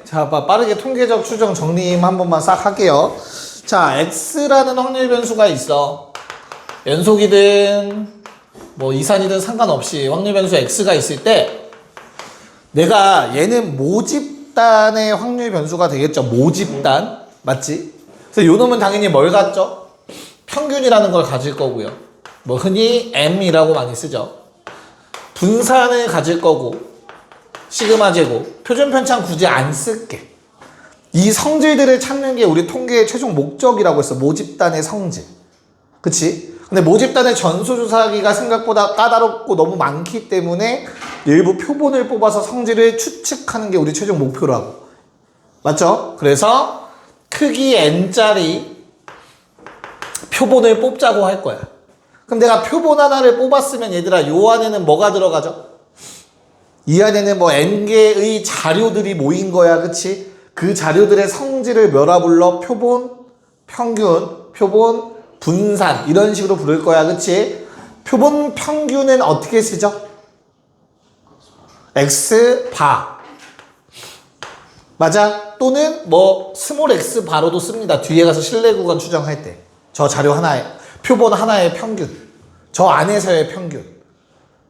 자, 빠르게 통계적 추정 정리 한 번만 싹 할게요. 자, x라는 확률 변수가 있어. 연속이든 뭐 이산이든 상관없이 확률 변수 x가 있을 때 내가 얘는 모집단의 확률 변수가 되겠죠. 모집단. 맞지? 그래서 요 놈은 당연히 뭘 갖죠? 평균이라는 걸 가질 거고요. 뭐 흔히 m이라고 많이 쓰죠. 분산을 가질 거고 시그마 제곱. 표준 편차는 굳이 안 쓸게. 이 성질들을 찾는 게 우리 통계의 최종 목적이라고 했어. 모집단의 성질. 그치? 근데 모집단의 전수조사하기가 생각보다 까다롭고 너무 많기 때문에 일부 표본을 뽑아서 성질을 추측하는 게 우리 최종 목표라고. 맞죠? 그래서 크기 n짜리 표본을 뽑자고 할 거야. 그럼 내가 표본 하나를 뽑았으면 얘들아 요 안에는 뭐가 들어가죠? 이 안에는 뭐 n개의 자료들이 모인 거야. 그치? 그 자료들의 성질을 뭐라 불러? 표본, 평균, 표본, 분산 이런 식으로 부를 거야. 그치? 표본 평균은 어떻게 쓰죠? X바 맞아? 또는 뭐 스몰 X바로도 씁니다. 뒤에 가서 실내 구간 추정할 때 저 자료 하나에 표본 하나의 평균 저 안에서의 평균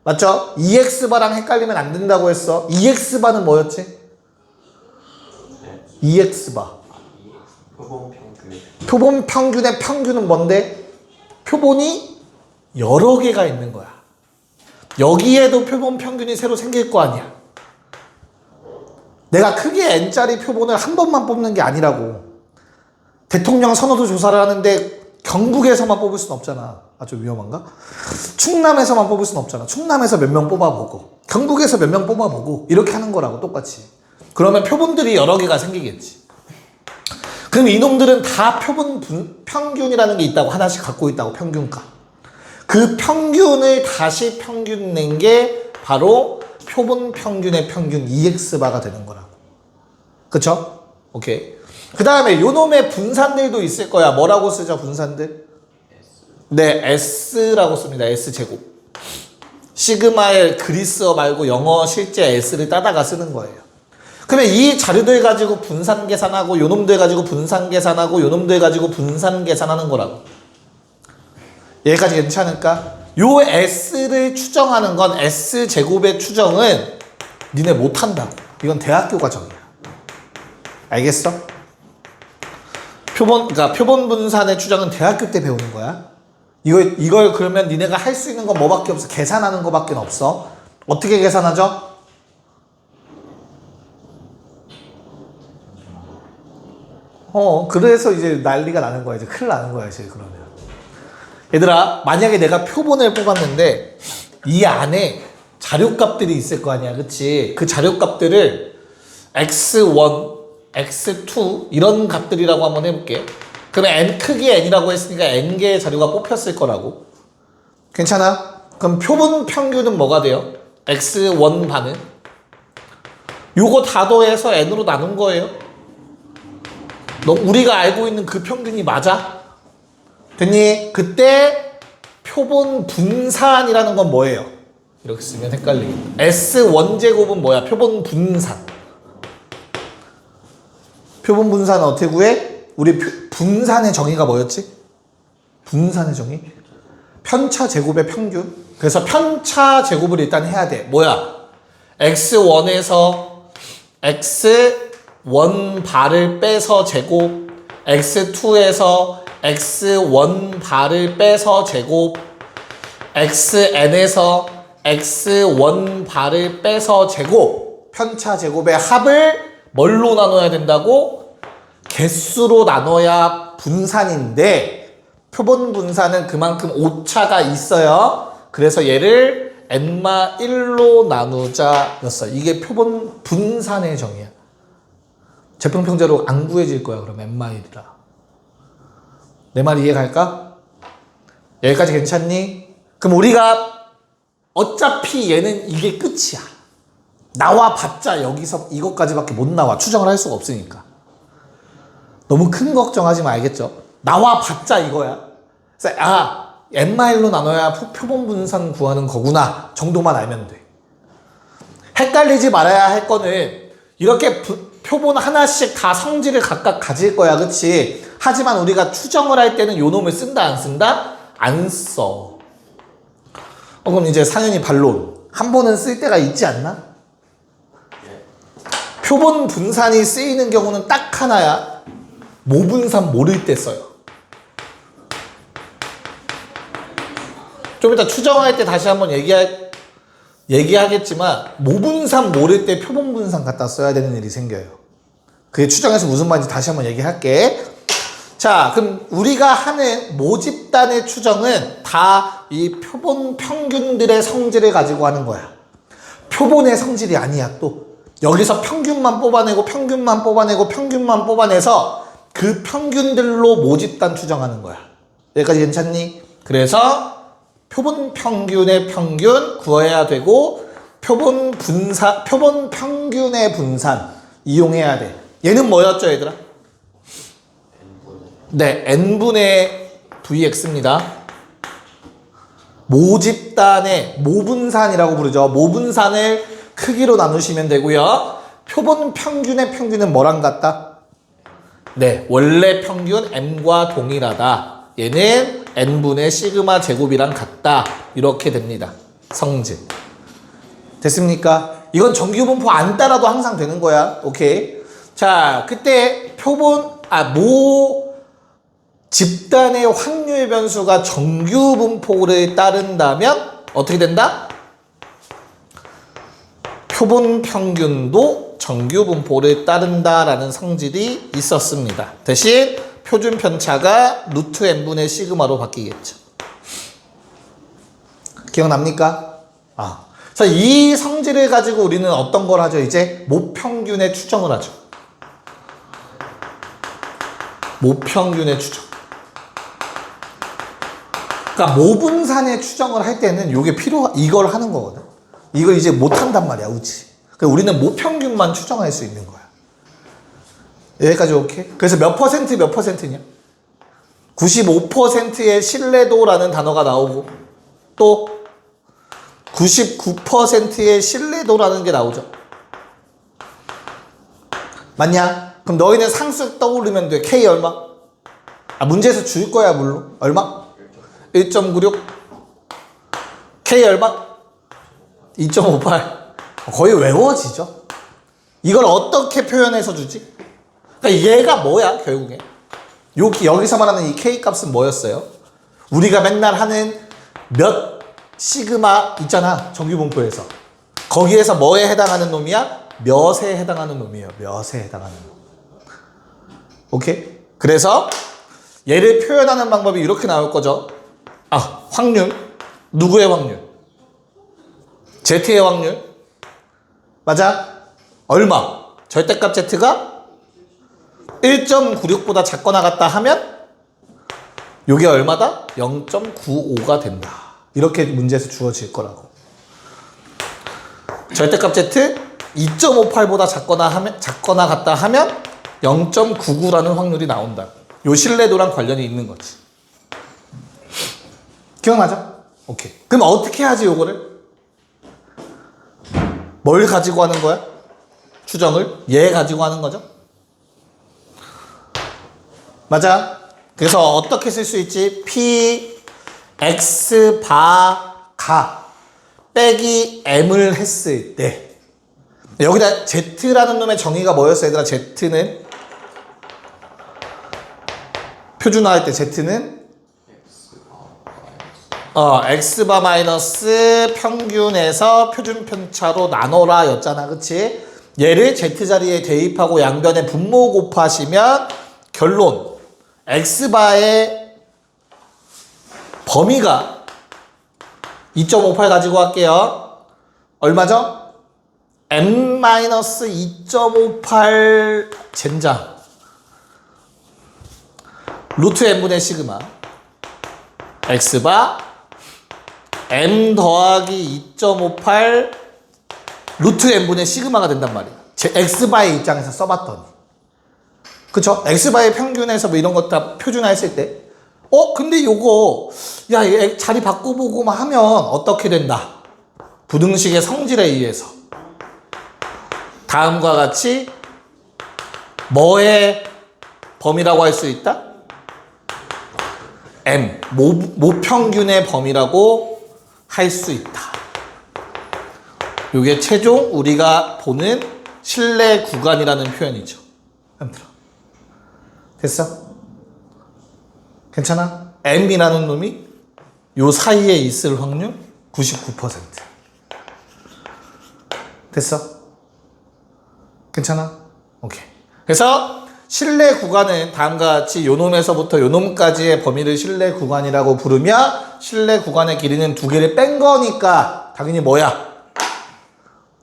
맞죠? EX바랑 헷갈리면 안 된다고 했어. EX바는 뭐였지? EX바 표본 평균. 표본 평균의 평균은 뭔데? 표본이 여러 개가 있는 거야. 여기에도 표본 평균이 새로 생길 거 아니야. 내가 크게 n짜리 표본을 한 번만 뽑는 게 아니라고. 대통령 선호도 조사를 하는데 경북에서만 뽑을 순 없잖아. 아, 좀 위험한가? 충남에서만 뽑을 순 없잖아. 충남에서 몇 명 뽑아보고 경북에서 몇 명 뽑아보고 이렇게 하는 거라고 똑같이. 그러면 표본들이 여러 개가 생기겠지. 그럼 이놈들은 다 표본 평균이라는 게 있다고. 하나씩 갖고 있다고. 평균값. 그 평균을 다시 평균 낸 게 바로 표본 평균의 평균 EX바가 되는 거라고. 그쵸? 오케이. 그 다음에 요놈의 분산들도 있을 거야. 뭐라고 쓰죠? 분산들? 네, S라고 씁니다. S제곱. 시그마의 그리스어 말고 영어 실제 S를 따다가 쓰는 거예요. 그러면 이 자료들 가지고 분산 계산하고 요놈들 가지고 분산 계산하고 요놈들 가지고 분산 계산하는 거라고. 여기까지 괜찮을까? 요 S를 추정하는 건 S제곱의 추정은 니네 못한다고. 이건 대학교 과정이야. 알겠어? 그러니까 표본 분산의 추정은 대학교 때 배우는 거야. 이걸 그러면 니네가 할 수 있는 건 뭐밖에 없어? 계산하는 거밖에 없어. 어떻게 계산하죠? 그래서 이제 난리가 나는 거야. 이제 큰일 나는 거야, 이제 그러면. 얘들아, 만약에 내가 표본을 뽑았는데 이 안에 자료값들이 있을 거 아니야. 그치? 그 자료값들을 x1, x2 이런 값들이라고 한번 해볼게. 그러면 n 크기 n이라고 했으니까 n개의 자료가 뽑혔을 거라고. 괜찮아? 그럼 표본 평균은 뭐가 돼요? x1 반은? 요거 다 더해서 n으로 나눈 거예요. 우리가 알고 있는 그 평균이 맞아? 됐니? 그때 표본 분산이라는 건 뭐예요? 이렇게 쓰면 헷갈리겠다. S1제곱은 뭐야? 표본 분산. 표본 분산은 어떻게 구해? 우리 분산의 정의가 뭐였지? 분산의 정의? 편차 제곱의 평균. 그래서 편차 제곱을 일단 해야 돼. 뭐야? x1에서 x1 바를 빼서 제곱, x2에서 x1 바를 빼서 제곱, xn에서 x1 바를 빼서 제곱. 편차 제곱의 합을 뭘로 나눠야 된다고? 개수로 나눠야 분산인데 표본 분산은 그만큼 오차가 있어요. 그래서 얘를 n-1로 나누자 였어. 이게 표본 분산의 정의야. 제품평자로 안 구해질 거야. 그럼 n-1이라. 내 말 이해갈까? 여기까지 괜찮니? 그럼 우리가 어차피 얘는 이게 끝이야. 나와봤자 여기서 이것까지밖에 못 나와. 추정을 할 수가 없으니까. 너무 큰 걱정하지 마. 알겠죠? 나와봤자 이거야. 그래서 n-1로 나눠야 표본 분산 구하는 거구나 정도만 알면 돼. 헷갈리지 말아야 할 거는 이렇게 표본 하나씩 다 성질을 각각 가질 거야, 그치? 하지만 우리가 추정을 할 때는 요 놈을 쓴다, 안 쓴다? 안 써. 그럼 이제 상현이 반론. 한 번은 쓸 때가 있지 않나? 표본 분산이 쓰이는 경우는 딱 하나야. 모분산 모를 때 써요. 좀 이따 추정할 때 다시 한번 얘기하겠지만 모분산 모를 때 표본 분산 갖다 써야 되는 일이 생겨요. 그게 추정해서 무슨 말인지 다시 한번 얘기할게. 자, 그럼 우리가 하는 모집단의 추정은 다 이 표본 평균들의 성질을 가지고 하는 거야. 표본의 성질이 아니야. 또 여기서 평균만 뽑아내고 평균만 뽑아내고 평균만 뽑아내서 그 평균들로 모집단 추정하는 거야. 여기까지 괜찮니? 그래서 표본 평균의 평균 구해야 되고 표본 평균의 분산 이용해야 돼. 얘는 뭐였죠, 얘들아? 네, n분의 vx입니다. 모집단의 모분산이라고 부르죠. 모분산을 크기로 나누시면 되고요. 표본 평균의 평균은 뭐랑 같다? 네, 원래 평균 m과 동일하다. 얘는 n분의 시그마 제곱이랑 같다. 이렇게 됩니다. 성질. 됐습니까? 이건 정규분포 안 따라도 항상 되는 거야. 오케이. 자, 그때 집단의 확률 변수가 정규 분포를 따른다면 어떻게 된다? 표본 평균도 정규 분포를 따른다라는 성질이 있었습니다. 대신 표준 편차가 루트 n분의 시그마로 바뀌겠죠. 기억납니까? 그래서 이 성질을 가지고 우리는 어떤 걸 하죠? 이제 모평균의 추정을 하죠. 모평균의 추정. 그러니까 모분산의 추정을 할 때는 이걸 하는 거거든. 이걸 이제 못 한단 말이야, 그치? 그러니까 우리는 모평균만 추정할 수 있는 거야. 여기까지 오케이? 그래서 몇 퍼센트냐? 95%의 신뢰도라는 단어가 나오고 또 99%의 신뢰도라는 게 나오죠. 맞냐? 그럼 너희는 상수 떠오르면 돼. K 얼마? 문제에서 줄 거야, 물론. 얼마? 1.96. K 얼마? 2.58. 거의 외워지죠. 이걸 어떻게 표현해서 주지? 그러니까 얘가 뭐야, 결국에? 여기서 말하는 이 K 값은 뭐였어요? 우리가 맨날 하는 몇 시그마 있잖아, 정규분포에서. 거기에서 뭐에 해당하는 놈이야? 몇에 해당하는 놈이에요. 몇에 해당하는 놈. 오케이? 그래서 얘를 표현하는 방법이 이렇게 나올 거죠. 확률. 누구의 확률? Z의 확률. 맞아? 얼마? 절대값 Z가 1.96보다 작거나 같다 하면 요게 얼마다? 0.95가 된다. 이렇게 문제에서 주어질 거라고. 절대값 Z 2.58보다 작거나 같다 하면 0.99라는 확률이 나온다. 요 신뢰도랑 관련이 있는 거지. 기억나죠? 오케이. 그럼 어떻게 하지, 요거를? 뭘 가지고 하는 거야? 추정을? 얘 가지고 하는 거죠? 맞아. 그래서 어떻게 쓸 수 있지? P, X, 가 빼기 M을 했을 때 여기다 Z라는 놈의 정의가 뭐였어, 얘들아? Z는 표준화할 때 Z는 X바 마이너스 평균에서 표준 편차로 나눠라 였잖아, 그치? 얘를 Z자리에 대입하고 양변에 분모 곱하시면 결론 X바의 범위가 2.58 가지고 갈게요. 얼마죠? M-2.58 젠장 루트 n분의 시그마 X바 M 더하기 2.58 루트 n분의 시그마가 된단 말이야. X바의 입장에서 써봤더니. 그쵸? X바의 평균에서 뭐 이런 것 다 표준화했을 때 근데 요거 얘 자리 바꿔보고만 하면 어떻게 된다? 부등식의 성질에 의해서 다음과 같이 뭐의 범위라고 할 수 있다? M, 모평균의 범위라고 할 수 있다. 이게 최종 우리가 보는 신뢰 구간이라는 표현이죠. 흔들어. 됐어? 괜찮아? M이라는 놈이 요 사이에 있을 확률 99%. 됐어? 괜찮아? 오케이. 그래서 신뢰 구간은 다음과 같이 요 놈에서부터 요 놈까지의 범위를 신뢰 구간이라고 부르며 신뢰 구간의 길이는 두 개를 뺀 거니까 당연히 뭐야?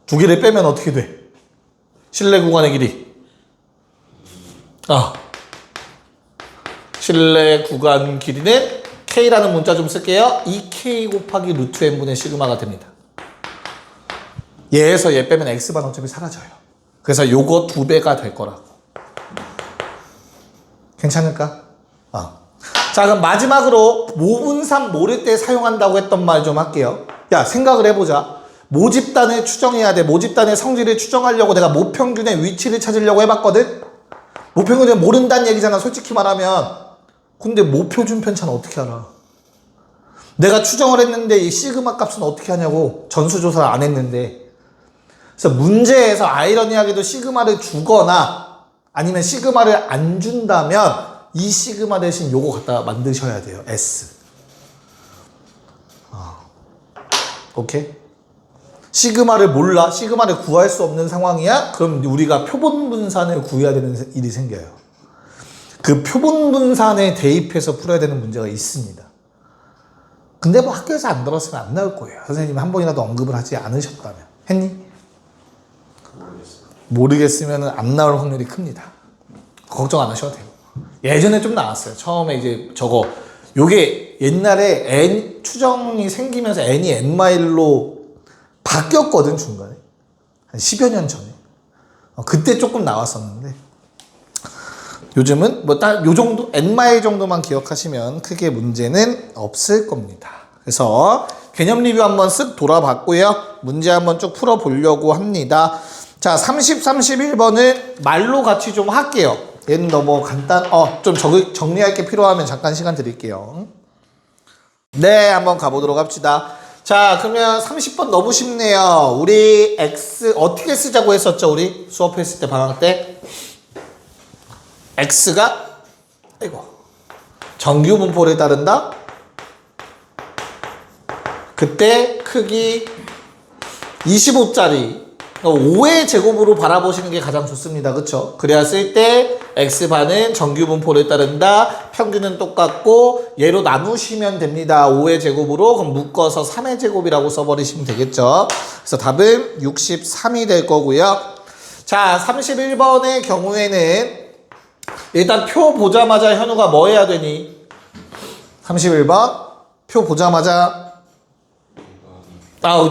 두 개를 빼면 어떻게 돼? 신뢰 구간의 길이. 신뢰 구간 길이는 K라는 문자 좀 쓸게요. 2K 곱하기 루트 N분의 시그마가 됩니다. 얘에서 얘 빼면 X반 어차피 사라져요. 그래서 요거 2배가 될 거라고. 괜찮을까? 자, 그럼 마지막으로 모분산 모를 때 사용한다고 했던 말 좀 할게요. 야, 생각을 해보자. 모집단을 추정해야 돼. 모집단의 성질을 추정하려고 내가 모평균의 위치를 찾으려고 해봤거든? 모평균을 모른다는 얘기잖아, 솔직히 말하면. 근데 모표준 편차는 어떻게 알아? 내가 추정을 했는데 이 시그마 값은 어떻게 하냐고. 전수조사를 안 했는데. 그래서 문제에서 아이러니하게도 시그마를 주거나 아니면 시그마를 안 준다면 이 시그마 대신 요거 갖다 만드셔야 돼요. S. 오케이? 시그마를 몰라? 시그마를 구할 수 없는 상황이야? 그럼 우리가 표본 분산을 구해야 되는 일이 생겨요. 그 표본 분산에 대입해서 풀어야 되는 문제가 있습니다. 근데 뭐 학교에서 안 들었으면 안 나올 거예요. 선생님이 한 번이라도 언급을 하지 않으셨다면. 했니? 모르겠으면 안 나올 확률이 큽니다. 걱정 안 하셔도 돼요. 예전에 좀 나왔어요. 처음에 이제 저거 요게 옛날에 N 추정이 생기면서 N이 N마일로 바뀌었거든, 중간에. 한 10여 년 전에. 그때 조금 나왔었는데 요즘은 뭐 딱 요 정도 N마일 정도만 기억하시면 크게 문제는 없을 겁니다. 그래서 개념 리뷰 한번 쓱 돌아봤고요. 문제 한번 쭉 풀어보려고 합니다. 자, 30, 31번은 말로 같이 좀 할게요. 얘는 너무 좀 정리할 게 필요하면 잠깐 시간 드릴게요. 네, 한번 가보도록 합시다. 자, 그러면 30번 너무 쉽네요. 우리 X 어떻게 쓰자고 했었죠? 우리 수업했을 때 방학 때 X가 정규 분포를 따른다. 그때 크기 25짜리 5의 제곱으로 바라보시는 게 가장 좋습니다. 그쵸? 그래야 쓸 때 X반은 정규 분포를 따른다. 평균은 똑같고 얘로 나누시면 됩니다. 5의 제곱으로. 그럼 묶어서 3의 제곱이라고 써버리시면 되겠죠. 그래서 답은 63이 될 거고요. 자, 31번의 경우에는 일단 표 보자마자 현우가 뭐 해야 되니? 31번 표 보자마자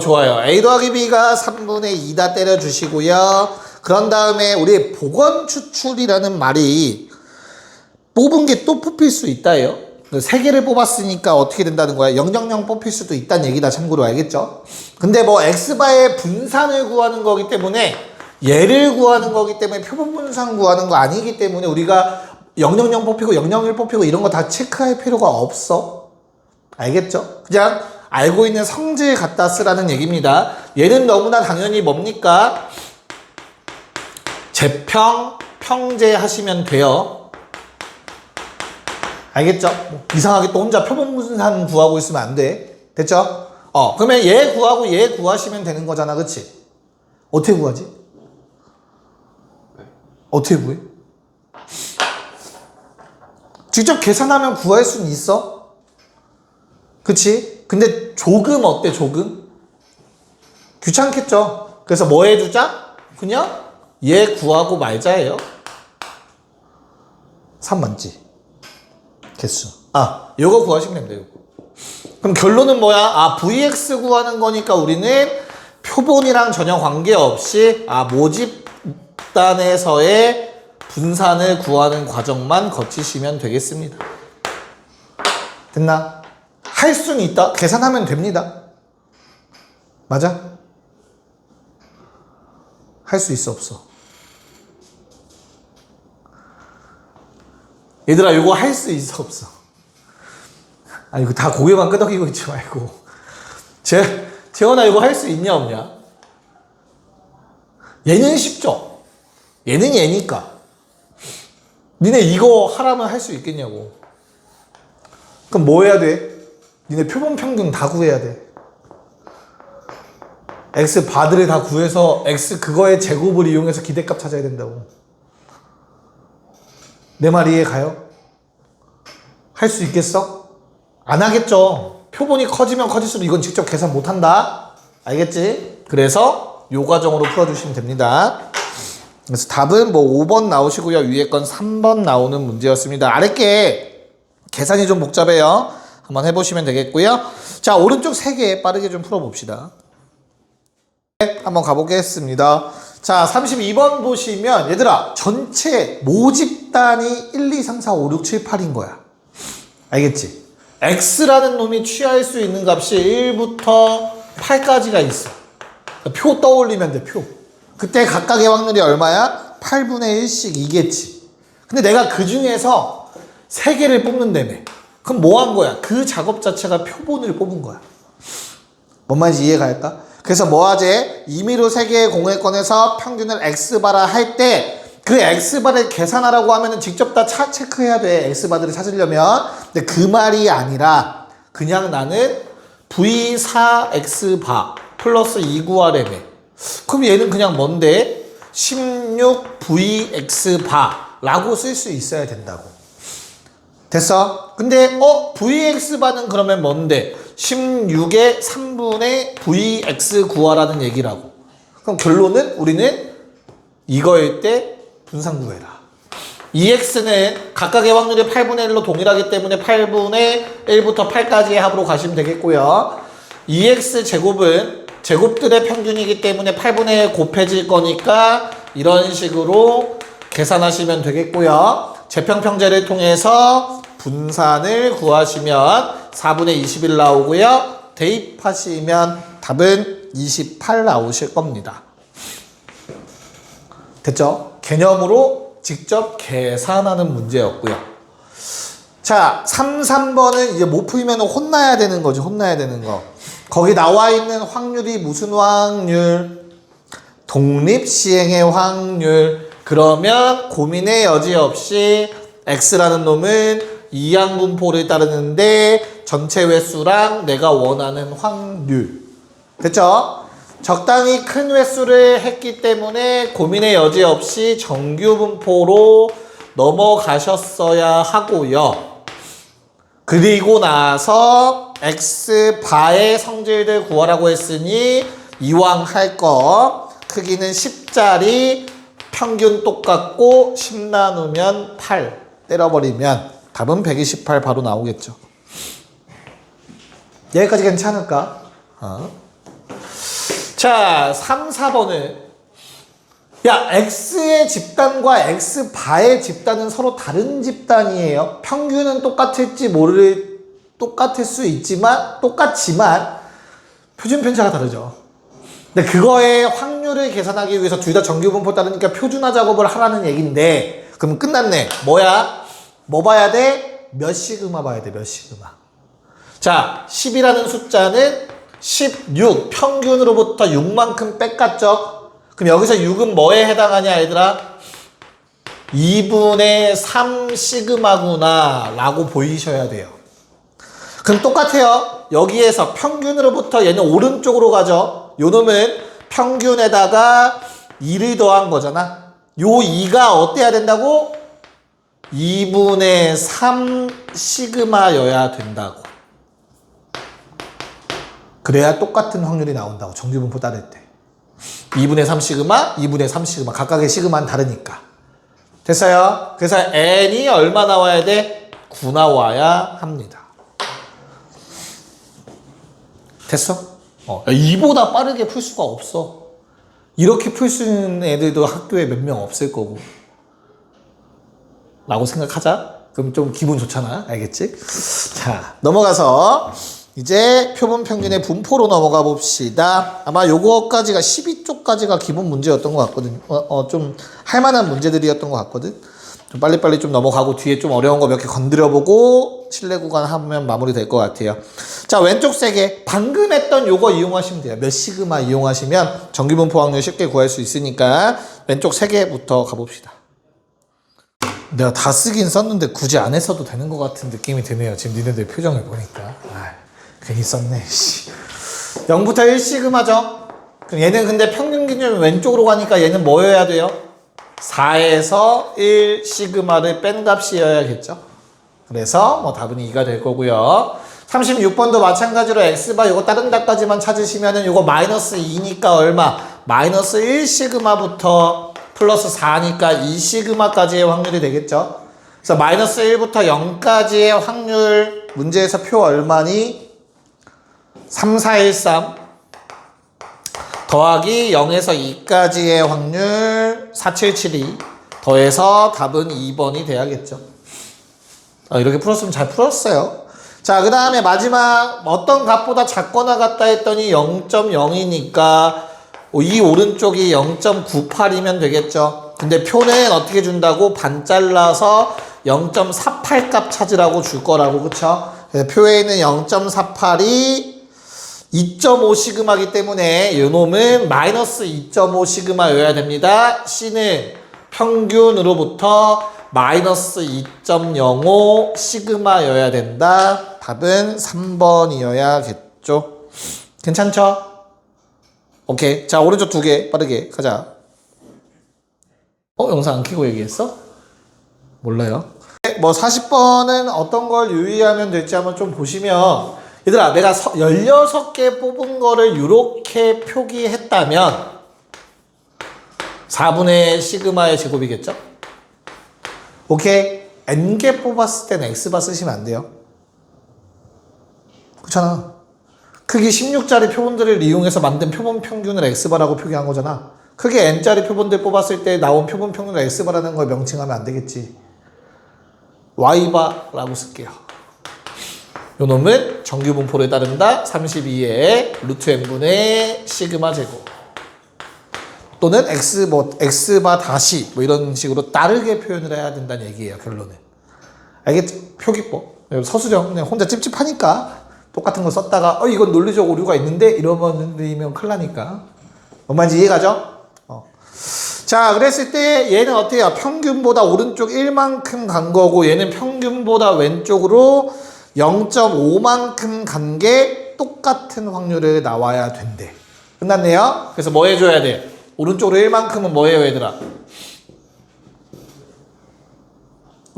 좋아요. A 더하기 B가 3분의 2다 때려주시고요. 그런 다음에 우리 복원 추출이라는 말이 뽑은 게 또 뽑힐 수 있다예요. 3개를 뽑았으니까 어떻게 된다는 거야? 000 뽑힐 수도 있다는 얘기다. 참고로 알겠죠? 근데 뭐 X바의 분산을 구하는 거기 때문에 얘를 구하는 거기 때문에 표본 분산 구하는 거 아니기 때문에 우리가 000 뽑히고 001 뽑히고 이런 거 다 체크할 필요가 없어. 알겠죠? 그냥 알고 있는 성질 갖다 쓰라는 얘기입니다. 얘는 너무나 당연히 뭡니까? 재평, 평제 하시면 돼요. 알겠죠? 뭐 이상하게 또 혼자 표본 분산 구하고 있으면 안 돼. 됐죠? 그러면 얘 구하고 얘 구하시면 되는 거잖아. 그치? 어떻게 구하지? 어떻게 구해? 직접 계산하면 구할 수는 있어? 그치? 근데 조금 어때, 조금? 귀찮겠죠? 그래서 뭐 해주자? 그냥 얘 구하고 말자예요. 3만지. 개수. 요거 구하시면 됩니다, 요거. 그럼 결론은 뭐야? VX 구하는 거니까 우리는 표본이랑 전혀 관계없이, 모집단에서의 분산을 구하는 과정만 거치시면 되겠습니다. 됐나? 할 수는 있다. 계산하면 됩니다. 맞아? 할 수 있어, 없어? 얘들아 이거 할 수 있어 없어? 아니 이거 다 고개만 끄덕이고 있지 말고 재원아 이거 할 수 있냐 없냐? 얘는 쉽죠? 얘는 얘니까 니네 이거 하라면 할 수 있겠냐고. 그럼 뭐 해야 돼? 니네 표본 평균 다 구해야 돼. x 바들을 다 구해서 x 그거의 제곱을 이용해서 기대값 찾아야 된다고. 내 말 이해 가요? 할 수 있겠어? 안 하겠죠. 표본이 커지면 커질수록 이건 직접 계산 못 한다. 알겠지? 그래서 요 과정으로 풀어주시면 됩니다. 그래서 답은 뭐 5번 나오시고요. 위에 건 3번 나오는 문제였습니다. 아래 게 계산이 좀 복잡해요. 한번 해보시면 되겠고요. 자, 오른쪽 3개 빠르게 좀 풀어봅시다. 한번 가보겠습니다. 자, 32번 보시면 얘들아 전체 모집단이 1, 2, 3, 4, 5, 6, 7, 8인 거야. 알겠지? x라는 놈이 취할 수 있는 값이 1부터 8까지가 있어. 표 떠올리면 돼, 표. 그때 각각의 확률이 얼마야? 8분의 1씩 이겠지. 근데 내가 그 중에서 3개를 뽑는다며. 그럼 뭐 한 거야? 그 작업 자체가 표본을 뽑은 거야. 뭔 말인지 이해가 할까? 그래서 뭐 하지? 임의로 3개의 공회권에서 평균을 x바라 할 때 그 x바를 계산하라고 하면은 직접 다 체크해야 돼. x바들을 찾으려면. 근데 그 말이 아니라 그냥 나는 v4x바 플러스 2구하래매. 그럼 얘는 그냥 뭔데? 16vx바 라고 쓸 수 있어야 된다고. 됐어? 근데 vx바는 그러면 뭔데? 16의 3분의 vx 구하라는 얘기라고. 그럼 결론은 우리는 이거일 때 분산 구해라. 2x는 각각의 확률이 8분의 1로 동일하기 때문에 8분의 1부터 8까지의 합으로 가시면 되겠고요. 2x 제곱은 제곱들의 평균이기 때문에 8분의 1 곱해질 거니까 이런 식으로 계산하시면 되겠고요. 재평평제를 통해서 분산을 구하시면 4분의 21 나오고요. 대입하시면 답은 28 나오실 겁니다. 됐죠? 개념으로 직접 계산하는 문제였고요. 자, 3번은 이제 못 풀면 혼나야 되는 거죠. 혼나야 되는 거. 거기 나와 있는 확률이 무슨 확률? 독립시행의 확률. 그러면 고민의 여지 없이 x라는 놈은 이항분포를 따르는데 전체 횟수랑 내가 원하는 확률. 됐죠? 적당히 큰 횟수를 했기 때문에 고민의 여지 없이 정규분포로 넘어가셨어야 하고요. 그리고 나서 x바의 성질들 구하라고 했으니 이왕 할 거 크기는 10짜리 평균 똑같고 10 나누면 8 때려버리면 답은 128 바로 나오겠죠. 여기까지 괜찮을까? 자, 3, 4번은 야, x의 집단과 x바의 집단은 서로 다른 집단이에요. 평균은 똑같을 수 있지만 똑같지만 표준 편차가 다르죠. 근데 그거의 확률을 계산하기 위해서 둘 다 정규분포 따르니까 표준화 작업을 하라는 얘긴데 그럼 끝났네. 뭐야? 뭐 봐야 돼? 몇 시그마 봐야 돼, 몇 시그마. 자, 10이라는 숫자는 16, 평균으로부터 6만큼 뺏갔죠? 그럼 여기서 6은 뭐에 해당하냐, 얘들아? 2분의 3 시그마구나 라고 보이셔야 돼요. 그럼 똑같아요. 여기에서 평균으로부터 얘는 오른쪽으로 가죠? 요 놈은 평균에다가 2를 더한 거잖아. 요 2가 어때야 된다고? 2분의 3 시그마여야 된다고. 그래야 똑같은 확률이 나온다고. 정규분포 따를 때 2분의 3 시그마, 2분의 3 시그마 각각의 시그마는 다르니까. 됐어요? 그래서 n이 얼마 나와야 돼? 9 나와야 합니다. 됐어? 이보다 빠르게 풀 수가 없어. 이렇게 풀 수 있는 애들도 학교에 몇 명 없을 거고 라고 생각하자. 그럼 좀 기분 좋잖아. 알겠지? 자, 넘어가서 이제 표본 평균의 분포로 넘어가 봅시다. 아마 요거까지가 12쪽까지가 기본 문제였던 것 같거든. 좀 할만한 문제들이었던 것 같거든. 좀 빨리빨리 좀 넘어가고 뒤에 좀 어려운 거 몇 개 건드려보고 실내 구간 하면 마무리 될 것 같아요. 자, 왼쪽 세 개. 방금 했던 요거 이용하시면 돼요. 몇 시그마 이용하시면 정규분포 확률 쉽게 구할 수 있으니까 왼쪽 세 개부터 가봅시다. 내가 다 쓰긴 썼는데 굳이 안 했어도 되는 것 같은 느낌이 드네요. 지금 니네들 표정을 보니까. 괜히 썼네. 0부터 1시그마죠. 그럼 얘는 근데 평균 기준이 왼쪽으로 가니까 얘는 뭐여야 돼요? 4에서 1시그마를 뺀 값이어야겠죠. 그래서 뭐 답은 2가 될 거고요. 36번도 마찬가지로 x바 요거 다른 답까지만 찾으시면은 요거 마이너스 2니까 얼마? 마이너스 1시그마부터 플러스 4니까 2시그마까지의 확률이 되겠죠. 그래서 마이너스 1부터 0까지의 확률 문제에서 표 얼마니? 3, 4, 1, 3 더하기 0에서 2까지의 확률 4, 7, 7, 2 더해서 답은 2번이 돼야겠죠. 이렇게 풀었으면 잘 풀었어요. 자, 그 다음에 마지막 어떤 값보다 작거나 같다 했더니 0.0이니까 이 오른쪽이 0.98이면 되겠죠. 근데 표는 어떻게 준다고? 반 잘라서 0.48 값 찾으라고 줄 거라고, 그쵸? 표에 있는 0.48이 2.5시그마이기 때문에 이 놈은 마이너스 2.5시그마여야 됩니다. C는 평균으로부터 마이너스 2.05시그마여야 된다. 답은 3번이어야겠죠. 괜찮죠? 오케이. 자, 오른쪽 두 개 빠르게 가자. 영상 안 켜고 얘기했어? 몰라요. 뭐 40번은 어떤 걸 유의하면 될지 한번 좀 보시면, 얘들아, 내가 16개 뽑은 거를 이렇게 표기했다면 4분의 시그마의 제곱이겠죠? 오케이? n개 뽑았을 땐 x바 쓰시면 안 돼요. 그렇잖아. 크기 16짜리 표본들을 이용해서 만든 표본 평균을 x바라고 표기한 거잖아. 크기 n짜리 표본들 뽑았을 때 나온 표본 평균을 x바라는 걸 명칭하면 안 되겠지. y바라고 쓸게요. 요 놈은 정규분포를 따른다. 32의 루트 n분의 시그마 제곱 또는 x바 다시 뭐 이런 식으로 다르게 표현을 해야 된다는 얘기예요. 결론은. 알겠지? 표기법. 서술형 그냥 혼자 찝찝하니까 똑같은 거 썼다가 이건 논리적 오류가 있는데 이러면 큰일 나니까. 뭔 말인지 이해가죠? 자, 그랬을 때 얘는 어떻게 해요? 평균보다 오른쪽 1만큼 간 거고 얘는 평균보다 왼쪽으로 0.5만큼 간 게 똑같은 확률을 나와야 된대. 끝났네요? 그래서 뭐 해줘야 돼? 오른쪽으로 1만큼은 뭐예요, 얘들아?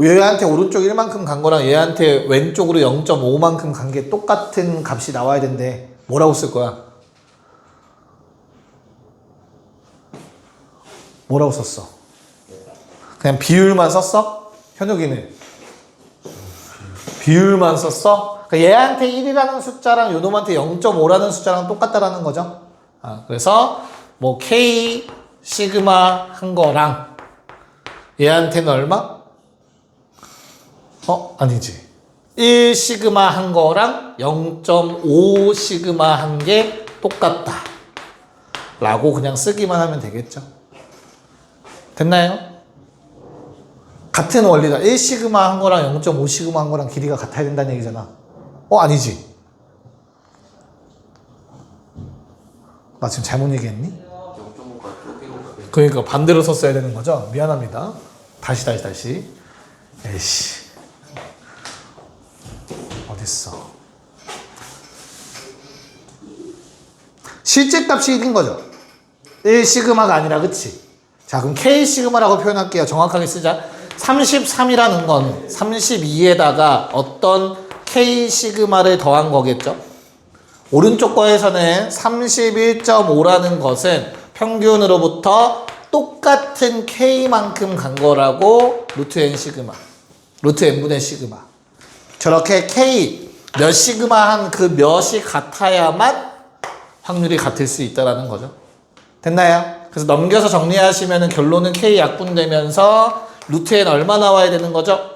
얘한테 오른쪽 1만큼 간 거랑 얘한테 왼쪽으로 0.5만큼 간 게 똑같은 값이 나와야 된대. 뭐라고 쓸 거야? 뭐라고 썼어? 그냥 비율만 썼어? 현욱이는? 비율만 썼어? 그러니까 얘한테 1이라는 숫자랑 요놈한테 0.5라는 숫자랑 똑같다라는 거죠. 그래서 뭐 K 시그마 한 거랑 얘한테는 얼마? 아니지. 1 시그마 한 거랑 0.5 시그마 한 게 똑같다 라고 그냥 쓰기만 하면 되겠죠. 됐나요? 같은 원리다. 1 시그마 한 거랑 0.5 시그마 한 거랑 길이가 같아야 된다는 얘기잖아. 아니지. 나 지금 잘못 얘기했니? 0.5가 쪼개로 그러니까 반대로 썼어야 되는 거죠? 미안합니다. 다시. 에이씨. 어딨어. 실제 값이 1인 거죠? 1 시그마가 아니라, 그치? 자, 그럼 K 시그마라고 표현할게요. 정확하게 쓰자. 33이라는 건 32에다가 어떤 K 시그마를 더한 거겠죠? 오른쪽 거에서는 31.5라는 것은 평균으로부터 똑같은 K만큼 간 거라고 루트 N 시그마, 루트 N분의 시그마. 저렇게 K 몇 시그마 한 그 몇이 같아야만 확률이 같을 수 있다는 거죠. 됐나요? 그래서 넘겨서 정리하시면 결론은 K 약분되면서 루트 N 얼마 나와야 되는 거죠?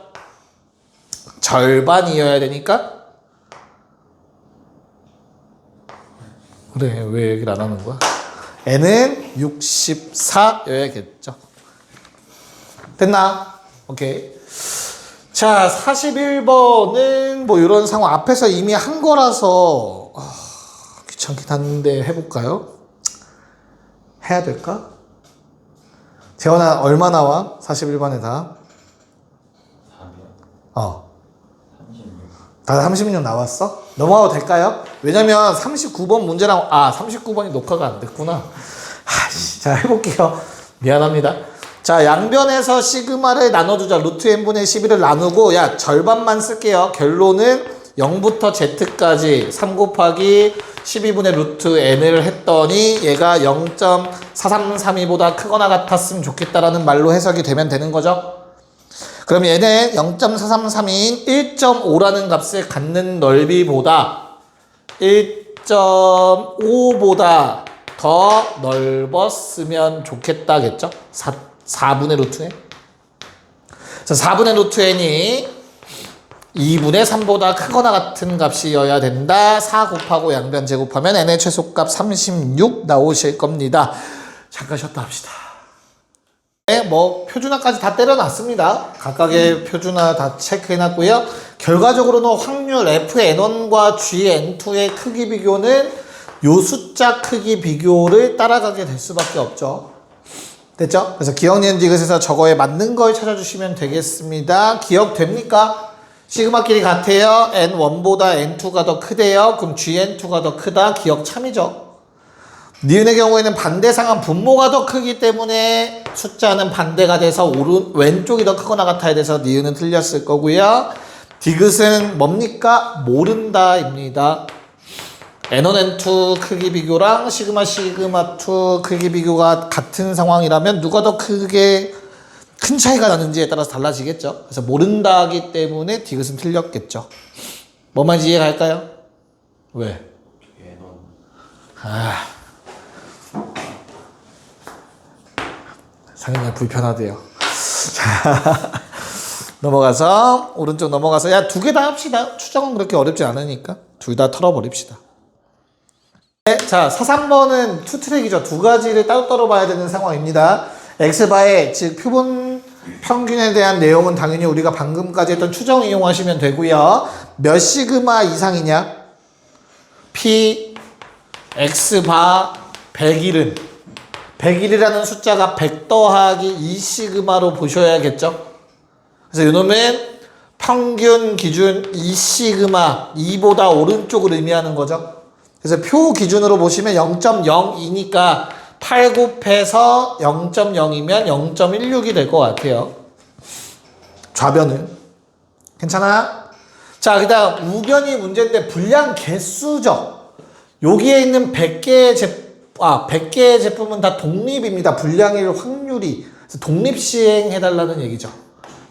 절반이어야 되니까? 그래, 왜 얘기를 안 하는 거야? N은 64여야겠죠. 됐나? 오케이. 자, 41번은 뭐 이런 상황 앞에서 이미 한 거라서 귀찮긴 한데 해볼까요? 해야 될까? 재원아 얼마 나와? 41번에 다? 36. 다 36 나왔어? 넘어가도 될까요? 왜냐면 39번 문제랑 39번이 녹화가 안 됐구나. 자, 해볼게요. 미안합니다. 자, 양변에서 시그마를 나눠주자. 루트 n분의 12를 나누고 절반만 쓸게요. 결론은 0부터 z까지 3 곱하기 12분의 루트 n을 했더니 얘가 0.4332보다 크거나 같았으면 좋겠다라는 말로 해석이 되면 되는 거죠. 그럼 얘는 0.4332인 1.5라는 값을 갖는 넓이보다 1.5보다 더 넓었으면 좋겠다겠죠? 4분의 루트 n. 자, 4분의 루트 n이 2분의 3보다 크거나 같은 값이어야 된다. 4 곱하고 양변 제곱하면 n의 최소값 36 나오실 겁니다. 잠깐 쉬었다 합시다. 네, 뭐 표준화까지 다 때려놨습니다. 각각의 표준화 다 체크해놨고요. 결과적으로는 확률 Fn1과 Gn2의 크기 비교는 요 숫자 크기 비교를 따라가게 될 수밖에 없죠. 됐죠? 그래서 기억 니은 디귿에서 저거에 맞는 걸 찾아주시면 되겠습니다. 기억됩니까? 시그마끼리 같아요. N1보다 N2가 더 크대요. 그럼 Gn2가 더 크다. 기억 참이죠. 니은의 경우에는 반대 상한 분모가 더 크기 때문에 숫자는 반대가 돼서 왼쪽이 더 크거나 같아야 돼서 니은은 틀렸을 거고요. 디귿은 뭡니까? 모른다입니다. N1, N2 크기 비교랑 시그마, 시그마2 크기 비교가 같은 상황이라면 누가 더 크게 큰 차이가 나는지에 따라서 달라지겠죠. 그래서 모른다기 때문에 디귿은 틀렸겠죠. 뭐만 이해 갈까요? 왜? 상당히 불편하대요. 자, 넘어가서 오른쪽 넘어가서 두 개 다 합시다. 추정은 그렇게 어렵지 않으니까 둘 다 털어버립시다. 네, 자, 4,3번은 투트랙이죠. 두 가지를 따로따로 봐야 되는 상황입니다. x바의 즉 표본 평균에 대한 내용은 당연히 우리가 방금까지 했던 추정 이용하시면 되고요. 몇 시그마 이상이냐? p x바 101은 101이라는 숫자가 100 더하기 2 시그마로 보셔야겠죠. 그래서 이놈은 평균 기준 2 시그마 2보다 오른쪽을 의미하는 거죠. 그래서 표 기준으로 보시면 0.02니까 8 곱해서 0.0이면 0.16이 될 것 같아요. 좌변은. 괜찮아? 자, 그 다음 우변이 문제인데 분량 개수죠. 여기에 있는 100개의 제품은 다 독립입니다. 분량일 확률이. 그래서 독립 시행해달라는 얘기죠.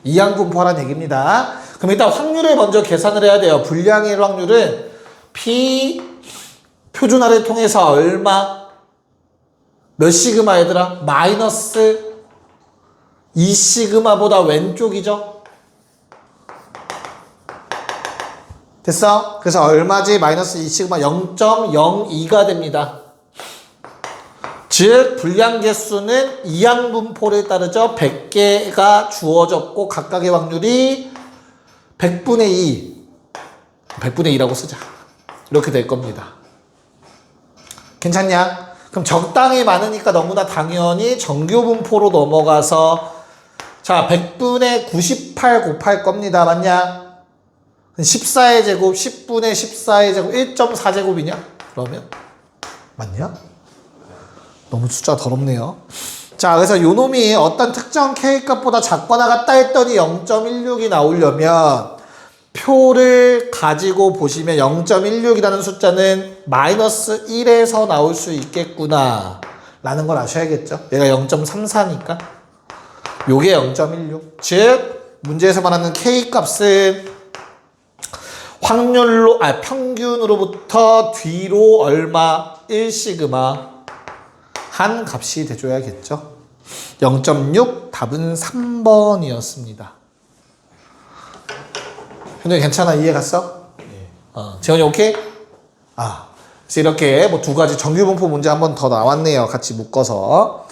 이항분포하라는 얘기입니다. 그럼 일단 확률을 먼저 계산을 해야 돼요. 분량일 확률은 P 표준화를 통해서 얼마? 몇 시그마 얘들아? 마이너스 2 시그마보다 왼쪽이죠? 됐어? 그래서 얼마지? 마이너스 2 시그마 0.02가 됩니다. 즉 분량 개수는 이항분포를 따르죠. 100개가 주어졌고 각각의 확률이 100분의 2 100분의 2라고 쓰자. 이렇게 될 겁니다. 괜찮냐? 그럼 적당히 많으니까 너무나 당연히 정규분포로 넘어가서 자 100분의 98 곱할 겁니다. 맞냐? 14의 제곱 10분의 14의 제곱 1.4제곱이냐? 그러면 맞냐? 너무 숫자가 더럽네요. 자, 그래서 요 놈이 어떤 특정 K값보다 작거나 같다 했더니 0.16이 나오려면 표를 가지고 보시면 0.16이라는 숫자는 마이너스 1에서 나올 수 있겠구나 라는 걸 아셔야겠죠. 얘가 0.34니까 요게 0.16. 즉 문제에서 말하는 K값은 확률로 평균으로부터 뒤로 얼마 1시그마 한 값이 돼줘야겠죠. 0.6 답은 3번이었습니다. 현동이 괜찮아? 이해 갔어? 네. 재원이 오케이? 그래서 이렇게 뭐 두 가지 정규분포 문제 한 번 더 나왔네요. 같이 묶어서.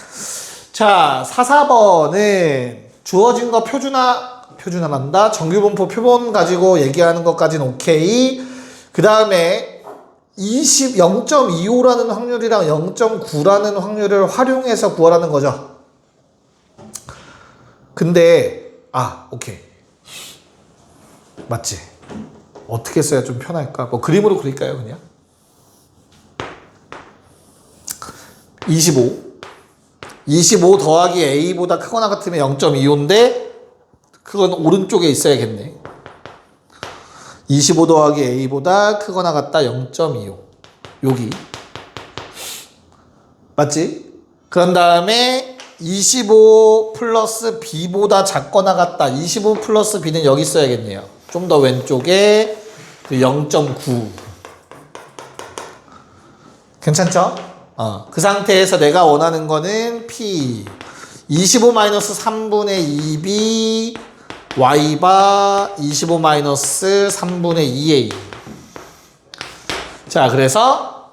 자, 4,4번은 주어진 거 표준화란다. 정규분포 표본 가지고 얘기하는 것까지는 오케이. 그 다음에 0.25라는 확률이랑 0.9라는 확률을 활용해서 구하라는 거죠. 근데 오케이. 맞지? 어떻게 써야 좀 편할까? 뭐 그림으로 그릴까요, 그냥? 25 더하기 A보다 크거나 같으면 0.25인데 그건 오른쪽에 있어야겠네. 25 더하기 A보다 크거나 같다 0.25 여기 맞지? 그런 다음에 25 플러스 B보다 작거나 같다 25 플러스 B는 여기 써야겠네요. 좀 더 왼쪽에 0.9 괜찮죠? 그 상태에서 내가 원하는 거는 P 25 마이너스 3분의 2B Y바 25 마이너스 3분의 2A. 자, 그래서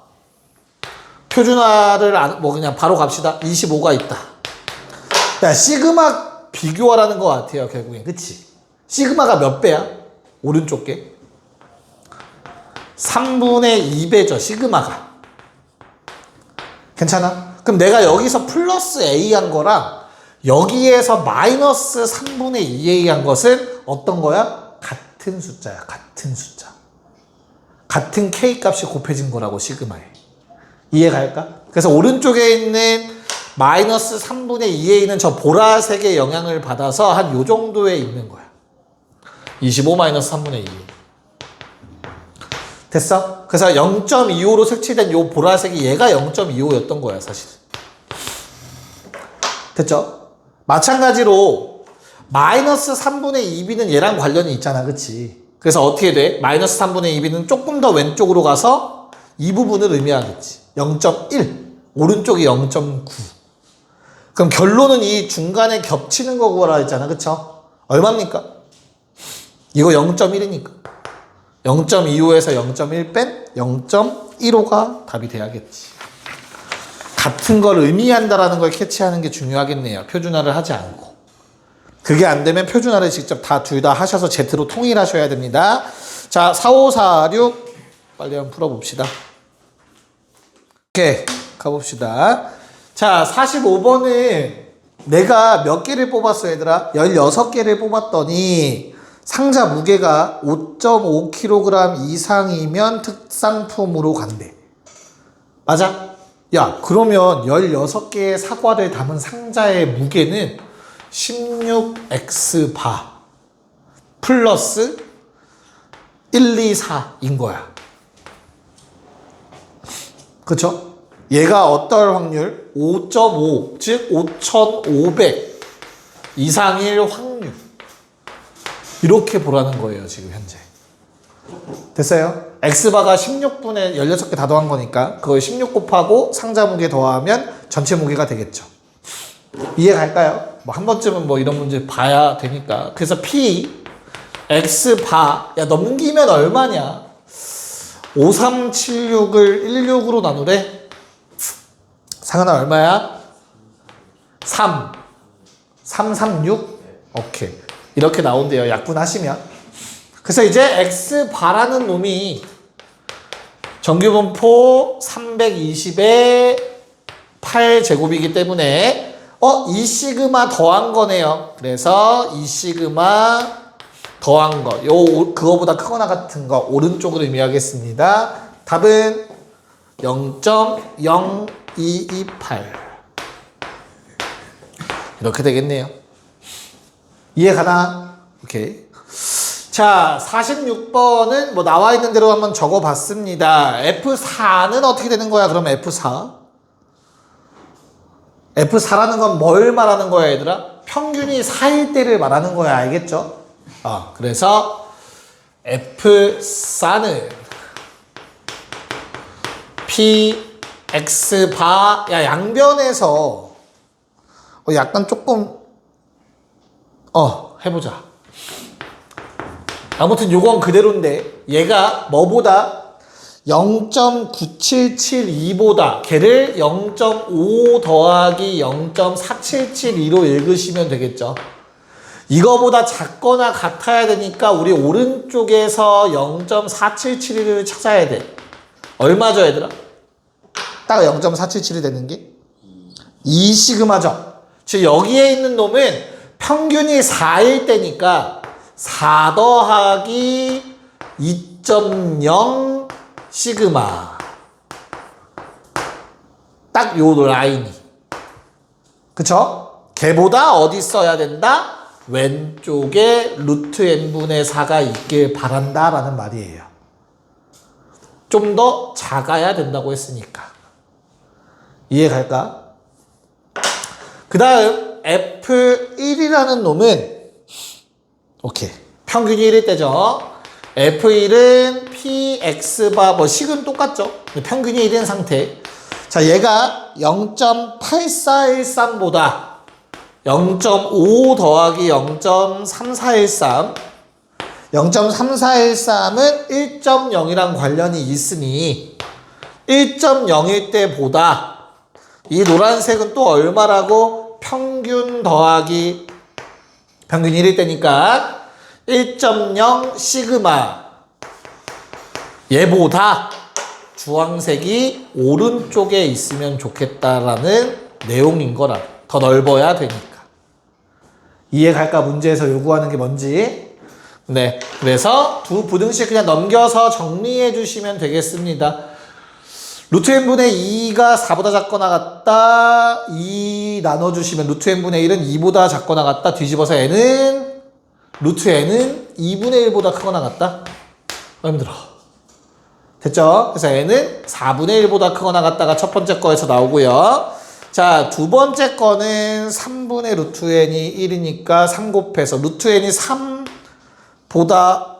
표준화를 그냥 바로 갑시다. 25가 있다. 야, 시그마 비교하라는 것 같아요, 결국엔. 그치? 시그마가 몇 배야? 오른쪽 게 3분의 2배죠, 시그마가. 괜찮아? 그럼 내가 여기서 플러스 A 한 거랑 여기에서 마이너스 3분의 2A 한 것은 어떤 거야? 같은 숫자야. 같은 숫자. 같은 K 값이 곱해진 거라고 시그마에. 이해갈까? 그래서 오른쪽에 있는 마이너스 3분의 2A는 저 보라색의 영향을 받아서 한 요 정도에 있는 거야. 25 마이너스 3분의 2A. 됐어? 그래서 0.25로 색칠된 요 보라색이 얘가 0.25였던 거야, 사실. 됐죠? 마찬가지로 마이너스 3분의 2B는 얘랑 관련이 있잖아, 그치? 그래서 어떻게 돼? 마이너스 3분의 2B는 조금 더 왼쪽으로 가서 이 부분을 의미하겠지. 0.1 오른쪽이 0.9 그럼 결론은 이 중간에 겹치는 거 구하라 했잖아, 그쵸? 얼마입니까? 이거 0.1이니까 0.25에서 0.1 뺀 0.15가 답이 돼야겠지. 같은 걸 의미한다라는 걸 캐치하는 게 중요하겠네요. 표준화를 하지 않고. 그게 안 되면 표준화를 직접 둘 다 하셔서 Z로 통일하셔야 됩니다. 자, 4, 5, 4, 6 빨리 한번 풀어봅시다. 오케이, 가봅시다. 자, 45번은 내가 몇 개를 뽑았어, 얘들아? 16개를 뽑았더니 상자 무게가 5.5kg 이상이면 특상품으로 간대. 맞아? 야, 그러면 16개의 사과를 담은 상자의 무게는 16X바 플러스 1, 2, 4인 거야. 그쵸? 얘가 어떨 확률? 5.5, 즉 5,500 이상일 확률. 이렇게 보라는 거예요, 지금 현재. 됐어요? X바가 16분의 16개 다 더한 거니까 그걸 16 곱하고 상자 무게 더하면 전체 무게가 되겠죠. 이해 갈까요? 뭐 한 번쯤은 뭐 이런 문제 봐야 되니까. 그래서 P X바 넘기면 얼마냐? 5376을 16으로 나누래? 상은아 얼마야? 336? 오케이. 이렇게 나온대요, 약분하시면. 그래서 이제 X바라는 놈이 정규분포 320에 8제곱이기 때문에 이 시그마 더한 거네요. 그래서 이 시그마 더한 거, 그거보다 크거나 같은 거 오른쪽으로 의미하겠습니다. 답은 0.0228 이렇게 되겠네요. 이해가나? 오케이. 자, 46번은 뭐 나와 있는 대로 한번 적어봤습니다. F4는 어떻게 되는 거야? 그럼 F4. F4라는 건 뭘 말하는 거야, 얘들아? 평균이 4일 때를 말하는 거야, 알겠죠? 그래서 F4는 P, X, 바, 양변에서 약간 조금 해보자. 아무튼 요건 그대로인데 얘가 뭐보다 0.9772보다 걔를 0.5 더하기 0.4772로 읽으시면 되겠죠. 이거보다 작거나 같아야 되니까 우리 오른쪽에서 0.4771을 찾아야 돼. 얼마죠, 얘들아? 딱 0.477이 되는 게 2시그마죠. 즉 여기에 있는 놈은 평균이 4일 때니까 4 더하기 2.0 시그마. 딱 요 라인이. 그쵸? 걔보다 어디 써야 된다? 왼쪽에 루트 n분의 4가 있길 바란다 라는 말이에요. 좀 더 작아야 된다고 했으니까. 이해 갈까? 그 다음 F1이라는 놈은 오케이. 평균이 1일 때죠. F1은 PX바 뭐 식은 똑같죠. 평균이 1인 상태. 자, 얘가 0.8413보다 0.5 더하기 0.3413 0.3413은 1.0이랑 관련이 있으니 1.0일 때보다 이 노란색은 또 얼마라고? 평균 더하기 평균 1일 때니까 1.0 시그마 얘보다 주황색이 오른쪽에 있으면 좋겠다라는 내용인 거라. 더 넓어야 되니까. 이해 갈까? 문제에서 요구하는 게 뭔지. 네, 그래서 두 부등식 그냥 넘겨서 정리해 주시면 되겠습니다. 루트 n분의 2가 4보다 작거나 같다. 2 나눠주시면 루트 n분의 1은 2보다 작거나 같다. 뒤집어서 n은 루트 n은 2분의 1보다 크거나 같다. 힘들어. 됐죠? 그래서 n은 4분의 1보다 크거나 같다가 첫 번째 거에서 나오고요. 자, 두 번째 거는 3분의 루트 n이 1이니까 3 곱해서 루트 n이 3보다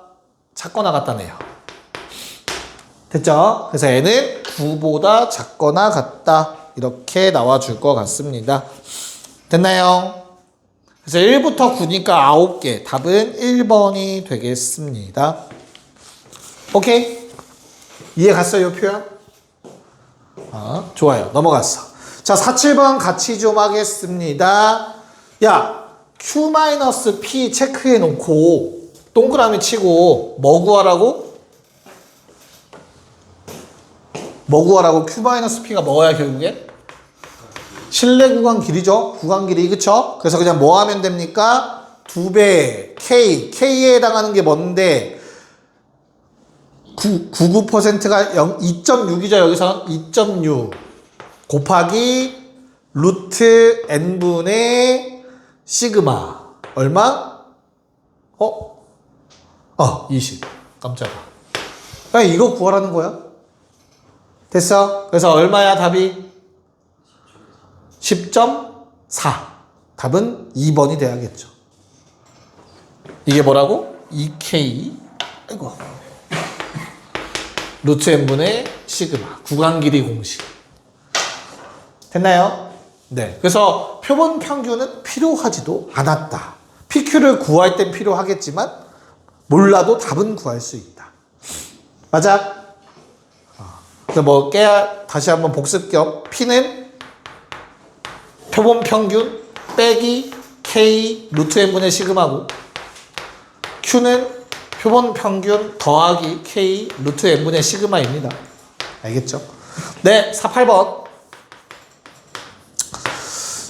작거나 같다네요. 됐죠? 그래서 n은 9보다 작거나 같다. 이렇게 나와줄 것 같습니다. 됐나요? 그래서 1부터 9니까 9개. 답은 1번이 되겠습니다. 오케이? 이해 갔어요, 이 표현? 좋아요. 넘어갔어. 자, 4, 7번 같이 좀 하겠습니다. 야, Q-P 체크해 놓고 동그라미 치고 뭐 구하라고? 뭐 구하라고? Q-P가 뭐야 결국에? 실내 구간 길이죠. 구간 길이. 그쵸? 그래서 그냥 뭐 하면 됩니까? 2배 K에 해당하는 게 뭔데 99%가 2.6이죠. 여기서 2.6 곱하기 루트 n분의 시그마 얼마? 20. 깜짝아. 그냥 이거 구하라는 거야. 됐어? 그래서 얼마야 답이? 10.4. 답은 2번이 돼야겠죠. 이게 뭐라고? 2K 아이고 루트 n분의 시그마 구간 길이 공식. 됐나요? 네. 그래서 표본 평균은 필요하지도 않았다. PQ를 구할 땐 필요하겠지만 몰라도 답은 구할 수 있다. 맞아? 그래서 뭐 다시 한번 복습 겸 P는 표본 평균 빼기 K 루트 n분의 시그마고 Q는 표본 평균 더하기 K 루트 n분의 시그마입니다. 알겠죠? 네, 4, 8번.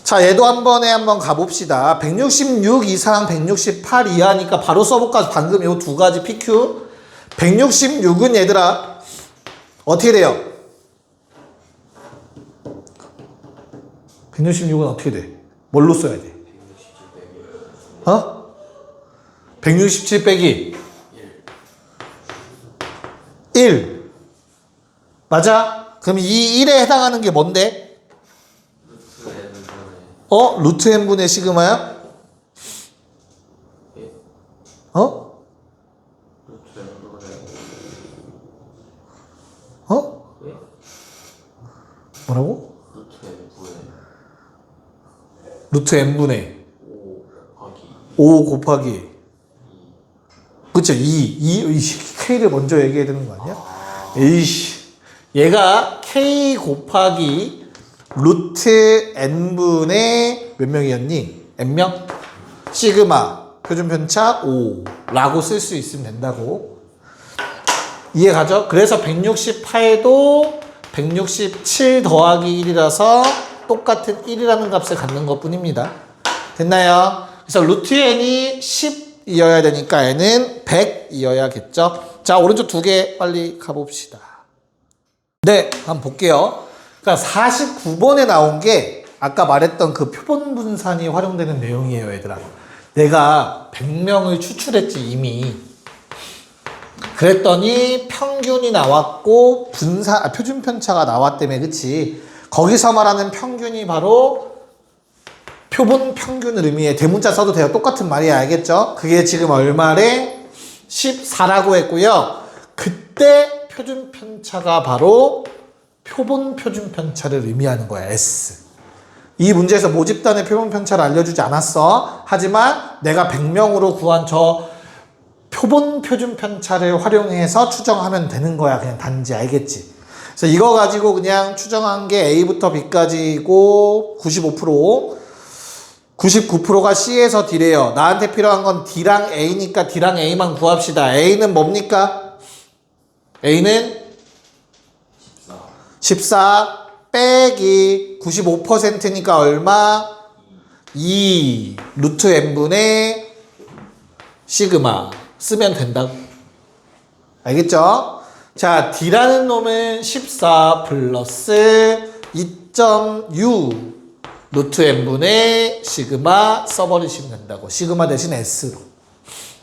자, 얘도 한 번에 한번 가봅시다. 166 이상 168 이하니까 바로 써볼까? 방금 요 두 가지 PQ. 166은 얘들아 어떻게 돼요? 166은 어떻게 돼? 뭘로 써야 돼? 167 빼기 1. 맞아? 그럼 이 1에 해당하는 게 뭔데? 루트 n분의 시그마야? 뭐라고? 루트 n분의 5 곱하기 그쵸? 2 K를 먼저 얘기해야 되는 거 아니야? 에이씨 얘가 K 곱하기 루트 n분의 몇 명이었니? n명? 시그마 표준 편차 5라고 쓸 수 있으면 된다고. 이해가죠? 그래서 168도 167 더하기 1이라서 똑같은 1이라는 값을 갖는 것 뿐입니다. 됐나요? 그래서 루트 n이 10이어야 되니까 n은 100이어야겠죠? 자, 오른쪽 두 개 빨리 가봅시다. 네, 한번 볼게요. 그러니까 49번에 나온 게 아까 말했던 그 표본 분산이 활용되는 내용이에요, 얘들아. 내가 100명을 추출했지, 이미. 그랬더니 평균이 나왔고 표준 편차가 나왔다며, 그치? 거기서 말하는 평균이 바로 표본 평균을 의미해. 대문자 써도 돼요. 똑같은 말이야, 알겠죠? 그게 지금 얼마래? 14라고 했고요. 그때 표준 편차가 바로 표본 표준 편차를 의미하는 거야, S. 이 문제에서 모집단의 표본 편차를 알려주지 않았어. 하지만 내가 100명으로 구한 저 표본 표준 편차를 활용해서 추정하면 되는 거야. 그냥 단지, 알겠지? 그래서 이거 가지고 그냥 추정한 게 A부터 B까지고 95%, 99%가 C에서 D래요. 나한테 필요한 건 D랑 A니까 D랑 A만 구합시다. A는 뭡니까? A는 14 빼기 95%니까 얼마? 2 루트 n분의 시그마 쓰면 된다고. 알겠죠? 자, D라는 놈은 14 플러스 2.6 루트 n분의 시그마 써버리시면 된다고. 시그마 대신 S로.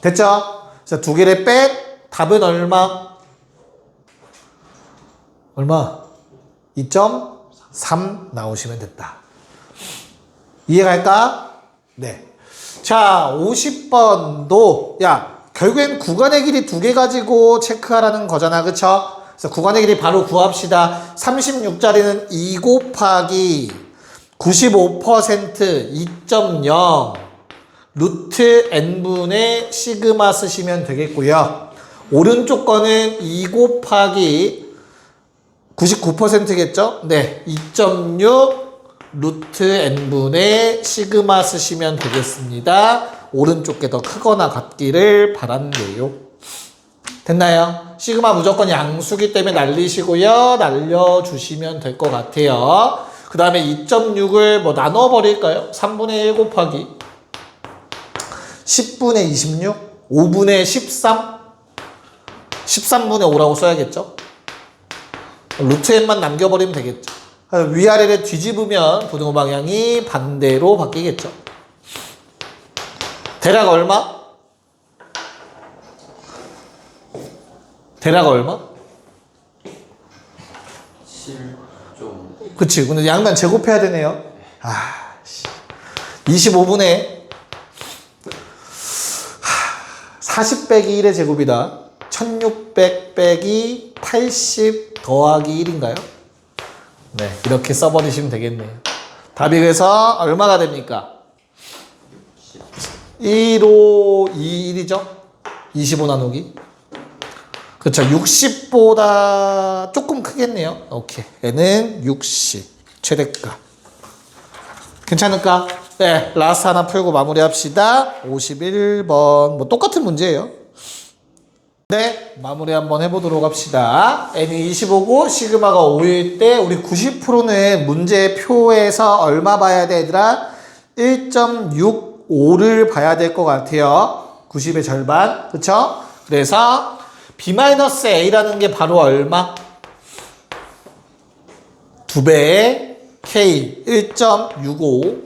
됐죠? 자, 두 개를 뺀 답은 얼마? 얼마? 2.3 나오시면 됐다. 이해갈까? 네. 자, 50번도, 야, 결국엔 구간의 길이 두 개 가지고 체크하라는 거잖아. 그쵸? 그래서 구간의 길이 바로 구합시다. 36짜리는 2 곱하기 95% 2.0 루트 n분의 시그마 쓰시면 되겠고요. 오른쪽 거는 2 곱하기 99%겠죠? 네, 2.6 루트 n분의 시그마 쓰시면 되겠습니다. 오른쪽 게 더 크거나 같기를 바란대요. 됐나요? 시그마 무조건 양수기 때문에 날리시고요. 날려주시면 될 것 같아요. 그 다음에 2.6을 뭐 나눠버릴까요? 3분의 1 곱하기 10분의 26? 5분의 13? 13분의 5라고 써야겠죠? 루트 n만 남겨버리면 되겠죠. 위아래를 뒤집으면 분호 방향이 반대로 바뀌겠죠. 대략 얼마? 대략 얼마? 7좀. 그치. 근데 양면 제곱해야 되네요. 25분의 40 빼기 1의 제곱이다. 1600 빼기 80 더하기 1인가요? 네, 이렇게 써버리시면 되겠네요. 답이 그래서 얼마가 됩니까? 1호 2, 1이죠? 25 나누기. 그쵸, 60보다 조금 크겠네요. 오케이. 얘는 60. 최대값. 괜찮을까? 네, 라스트 하나 풀고 마무리합시다. 51번. 뭐 똑같은 문제예요. 네, 마무리 한번 해보도록 합시다. n이 25고 시그마가 5일 때 우리 90%는 문제표에서 얼마 봐야 돼, 얘들아? 1.65를 봐야 될 것 같아요. 90의 절반. 그쵸? 그래서 B-A라는 게 바로 얼마? 2배의 K 1.65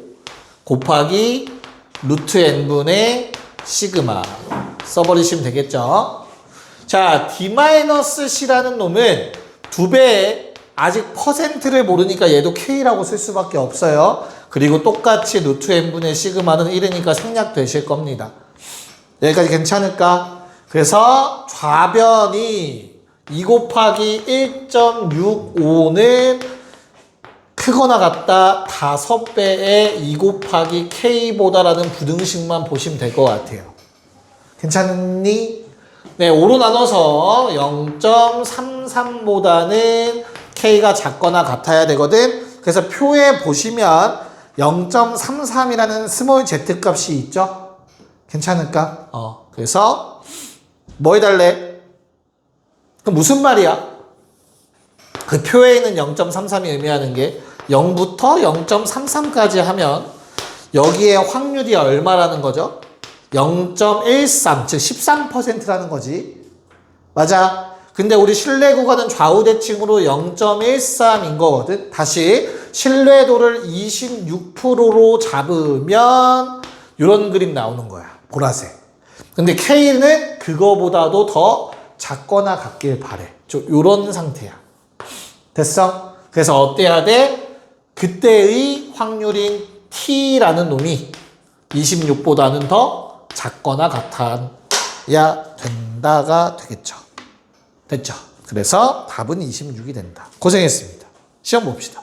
곱하기 루트 n분의 시그마 써버리시면 되겠죠. 자, D-C라는 놈은 2배의 아직 퍼센트를 모르니까 얘도 K라고 쓸 수밖에 없어요. 그리고 똑같이 루트 n분의 시그마는 1이니까 생략되실 겁니다. 여기까지 괜찮을까? 그래서 좌변이 2 곱하기 1.65는 크거나 같다 5배의 2 곱하기 K보다라는 부등식만 보시면 될 것 같아요. 괜찮니? 네, 5로 나눠서 0.33보다는 K가 작거나 같아야 되거든. 그래서 표에 보시면 0.33이라는 스몰 z 값이 있죠? 괜찮을까? 그래서 뭐 해달래? 그럼 무슨 말이야? 그 표에 있는 0.33이 의미하는 게 0부터 0.33까지 하면 여기에 확률이 얼마라는 거죠? 0.13, 즉 13%라는 거지. 맞아. 근데 우리 신뢰 구간은 좌우 대칭으로 0.13인 거거든. 다시 신뢰도를 26%로 잡으면 이런 그림 나오는 거야. 보라색. 근데 K는 그거보다도 더 작거나 같길 바래. 요런 상태야. 됐어? 그래서 어때야 돼? 그때의 확률인 T라는 놈이 26보다는 더 작거나 같아야 된다가 되겠죠. 됐죠? 그래서 답은 26이 된다. 고생했습니다. 시험 봅시다.